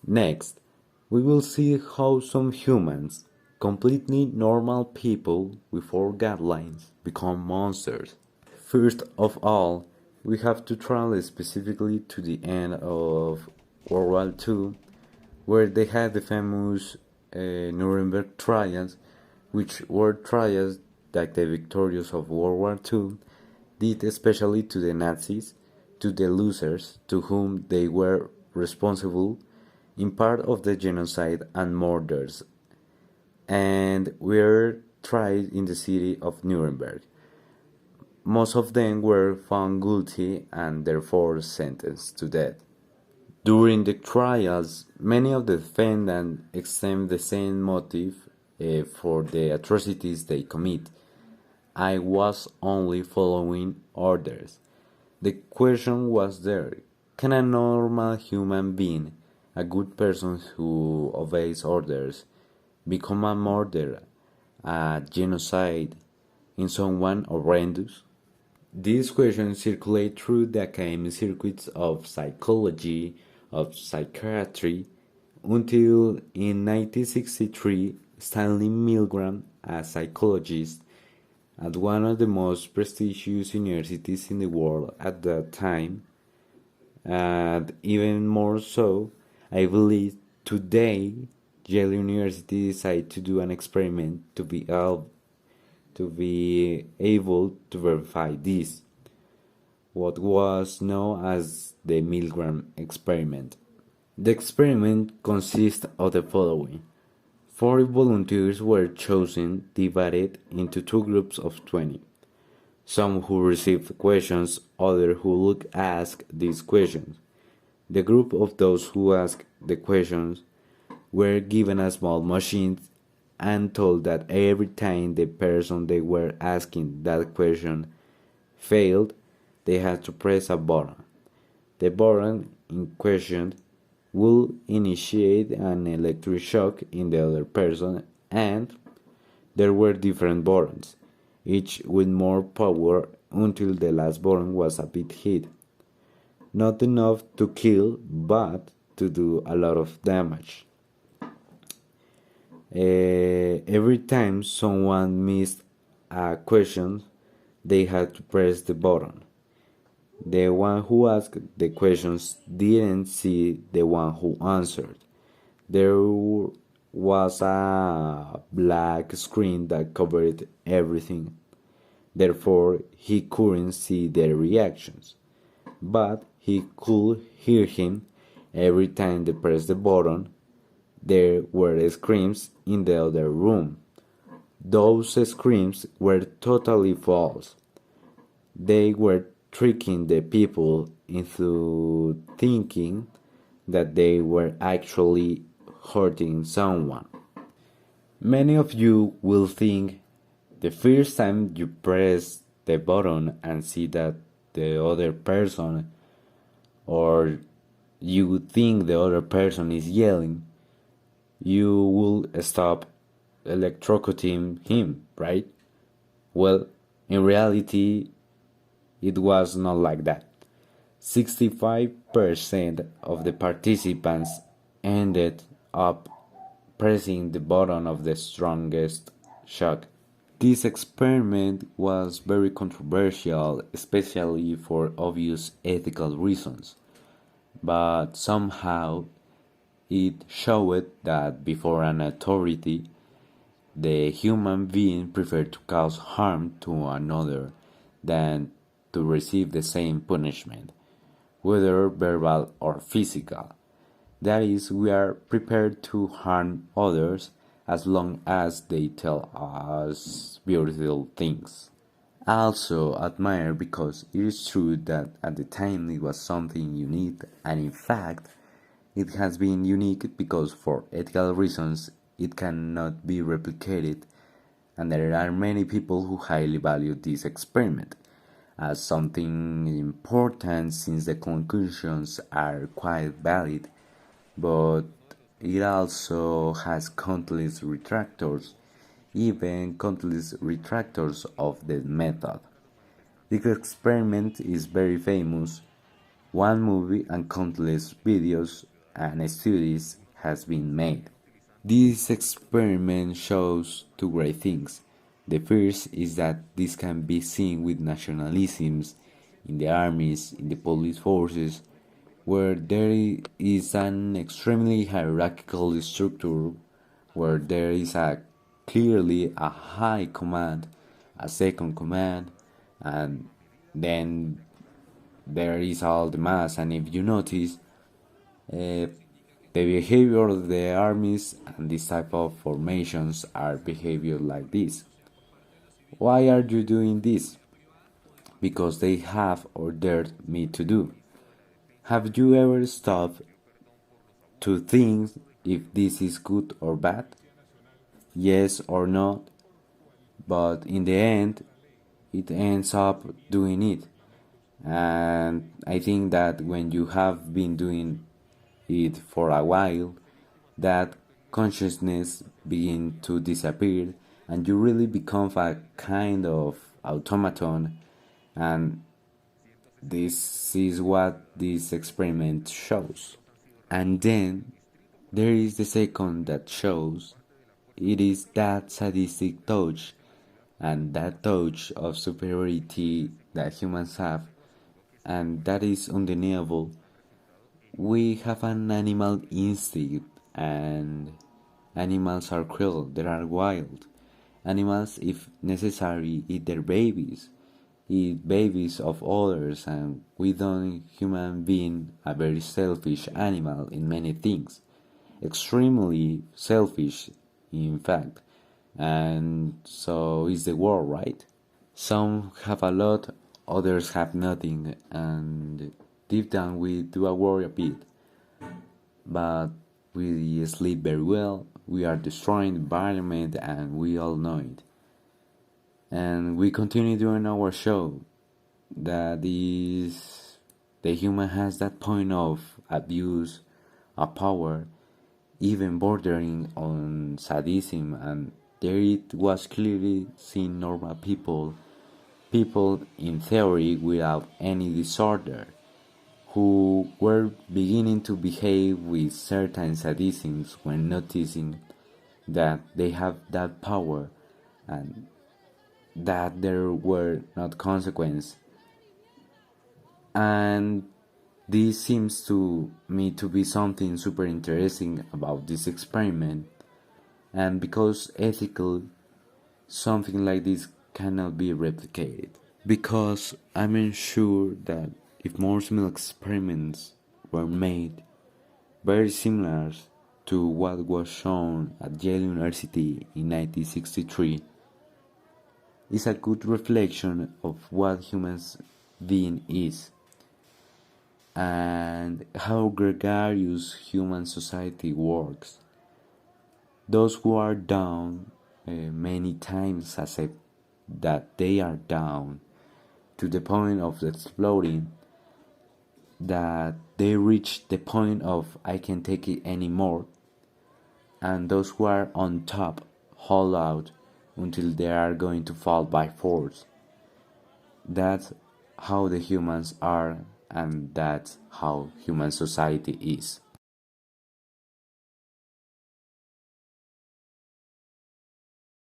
Next, we will see how some humans, completely normal people without guidelines, become monsters. First of all, we have to travel specifically to the end of World War II, where they had the famous Nuremberg trials, which were trials that the victorious of World War II did especially to the Nazis, to the losers to whom they were responsible in part of the genocide and murders, and were tried in the city of Nuremberg. Most of them were found guilty and therefore sentenced to death. During the trials, many of the defendants examined the same motive for the atrocities they commit. I was only following orders. The question was there: can a normal human being, a good person who obeys orders, become a murderer, a genocide, in someone horrendous? These questions circulate through the academic circuits of psychology, of psychiatry, until in 1963 Stanley Milgram, a psychologist at one of the most prestigious universities in the world at that time, and even more so, I believe today, Yale University decided to do an experiment to be able to verify this, what was known as the Milgram experiment. The experiment consists of the following: 40 volunteers were chosen, divided into two groups of 20. Some who received questions, others who would ask these questions. The group of those who asked the questions were given a small machine and told that every time the person they were asking that question failed, they had to press a button. The button in question will initiate an electric shock in the other person, and there were different buttons, each with more power until the last button was a bit hit. Not enough to kill, but to do a lot of damage. Every time someone missed a question, they had to press the button. The one who asked the questions didn't see the one who answered. There was a black screen that covered everything. Therefore, he couldn't see their reactions. But he could hear him every time they pressed the button. There were screams in the other room. Those screams were totally false. They were tricking the people into thinking that they were actually hurting someone. Many of you will think the first time you press the button and see that the other person, or you think the other person is yelling, you will stop electrocuting him, right? Well, in reality, it was not like that. 65% of the participants ended up pressing the button of the strongest shock. This experiment was very controversial, especially for obvious ethical reasons, but somehow it showed that before an authority, the human being preferred to cause harm to another than to receive the same punishment, whether verbal or physical. That is, we are prepared to harm others as long as they tell us beautiful things. I also admire because it is true that at the time it was something unique, and in fact, it has been unique because for ethical reasons it cannot be replicated, and there are many people who highly value this experiment as something important since the conclusions are quite valid, but it also has countless retractors, even countless retractors of the method. The experiment is very famous. One movie and countless videos and studies has been made. This experiment shows two great things. The first is that this can be seen with nationalisms in the armies, in the police forces, where there is an extremely hierarchical structure, where there is clearly a high command, a second command, and then there is all the mass. And if you notice, the behavior of the armies and this type of formations are behavior like this. Why are you doing this? Because they have ordered me to do. Have you ever stopped to think if this is good or bad? Yes or not? But in the end, it ends up doing it. And I think that when you have been doing it for a while, that consciousness begin to disappear and you really become a kind of automaton, and this is what this experiment shows. And then there is the second that shows it is that sadistic touch and that touch of superiority that humans have, and that is undeniable. We have an animal instinct, and animals are cruel, they are wild. Animals, if necessary, eat their babies, eat babies of others, and we don't human being a very selfish animal in many things. Extremely selfish, in fact. And so is the world, right? Some have a lot, others have nothing, and deep down we do worry a bit. But we sleep very well, we are destroying the environment, and we all know it. And we continue doing our show. That is, the human has that point of abuse of power, even bordering on sadism, and there it was clearly seen normal people, people in theory without any disorder, who were beginning to behave with certain sadisms when noticing that they have that power and that there were not consequences. And this seems to me to be something super interesting about this experiment, and because ethical, something like this cannot be replicated. Because I'm sure that if more similar experiments were made, very similar to what was shown at Yale University in 1963, is a good reflection of what humans being is and how gregarious human society works. Those who are down many times accept that they are down to the point of exploding, that they reach the point of I can't take it anymore, and those who are on top hold out until they are going to fall by force. That's how the humans are, and that's how human society is.